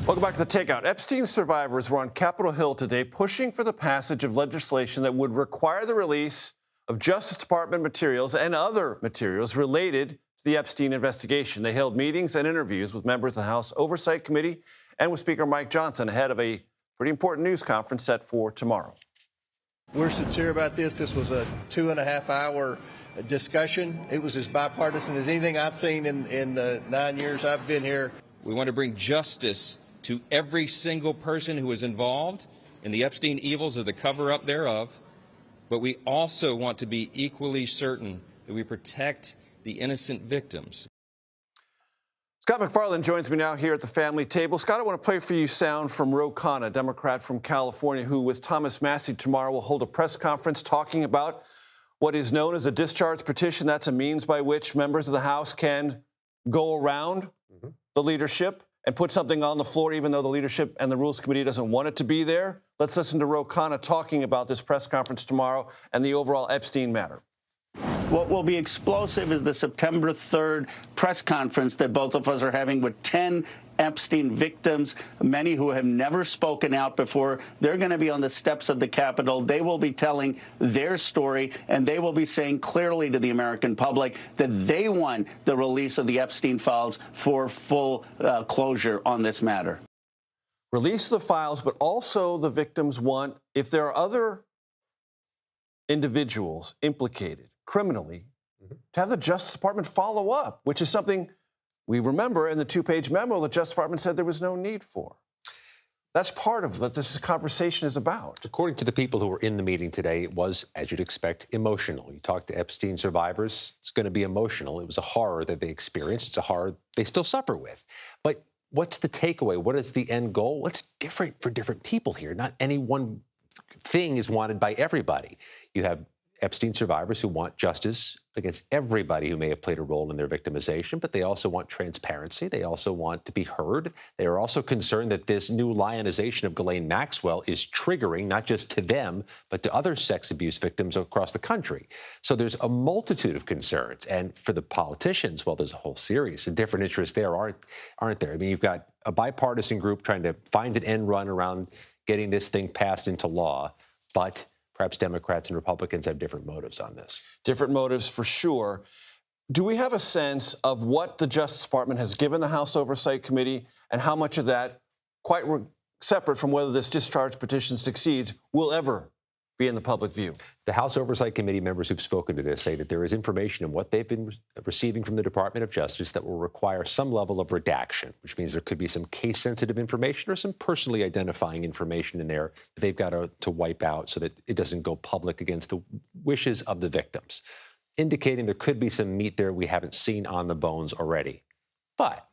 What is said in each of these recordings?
Welcome back to The Takeout. Epstein survivors were on Capitol Hill today pushing for the passage of legislation that would require the release of Justice Department materials and other materials related to the Epstein investigation. They held meetings and interviews with members of the House Oversight Committee and with Speaker Mike Johnson ahead of a pretty important news conference set for tomorrow. We're sincere about this. This was a 2.5-hour discussion. It was as bipartisan as anything I've seen in the 9 years I've been here. We want to bring justice to every single person who was involved in the Epstein evils or the cover-up thereof, but we also want to be equally certain that we protect the innocent victims. Scott MacFarlane joins me now here at the family table. Scott, I want to play for you sound from Ro Khanna, a Democrat from California, who with Thomas Massie tomorrow will hold a press conference talking about what is known as a discharge petition. That's a means by which members of the House can go around the leadership and put something on the floor, even though the leadership and the Rules Committee doesn't want it to be there. Let's listen to Ro Khanna talking about this press conference tomorrow and the overall Epstein matter. What will be explosive is the September 3rd press conference that both of us are having with 10 Epstein victims, many who have never spoken out before. They're going to be on the steps of the Capitol. They will be telling their story, and they will be saying clearly to the American public that they want the release of the Epstein files for full closure on this matter. Release the files, but also the victims want, if there are other individuals implicated criminally, to have the Justice Department follow up, which is something we remember in the two-page memo the Justice Department said there was no need for. That's part of what this conversation is about. According to the people who were in the meeting today, it was, as you'd expect, emotional. You talk to Epstein survivors, it's going to be emotional. It was a horror that they experienced. It's a horror they still suffer with. But what's the takeaway? What is the end goal? Well, it's different for different people here. Not any one thing is wanted by everybody. You have Epstein survivors who want justice against everybody who may have played a role in their victimization, but they also want transparency. They also want to be heard. They are also concerned that this new lionization of Ghislaine Maxwell is triggering not just to them, but to other sex abuse victims across the country. So there's a multitude of concerns. And for the politicians, well, there's a whole series of different interests there, aren't there? I mean, you've got a bipartisan group trying to find an end run around getting this thing passed into law, but perhaps Democrats and Republicans have different motives on this. Different motives for sure. Do we have a sense of what the Justice Department has given the House Oversight Committee and how much of that, quite separate from whether this discharge petition succeeds, will ever be in the public view? The House Oversight Committee members who've spoken to this say that there is information in what they've been receiving from the Department of Justice that will require some level of redaction, which means there could be some case-sensitive information or some personally identifying information in there that they've got to wipe out so that it doesn't go public against the wishes of the victims, indicating there could be some meat there we haven't seen on the bones already. But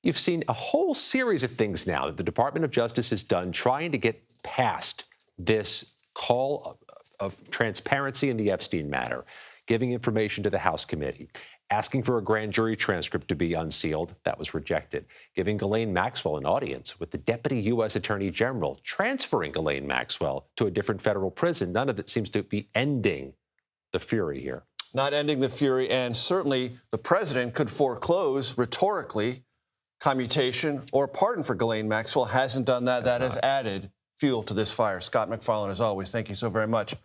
you've seen a whole series of things now that the Department of Justice has done trying to get past this call of transparency in the Epstein matter, giving information to the House committee, asking for a grand jury transcript to be unsealed. That was rejected. Giving Ghislaine Maxwell an audience with the Deputy U.S. Attorney General, transferring Ghislaine Maxwell to a different federal prison. None of it seems to be ending the fury here. Not ending the fury, and certainly the president could foreclose rhetorically commutation or pardon for Ghislaine Maxwell. Hasn't done that. That has added fuel to this fire. Scott MacFarlane, as always, thank you so very much.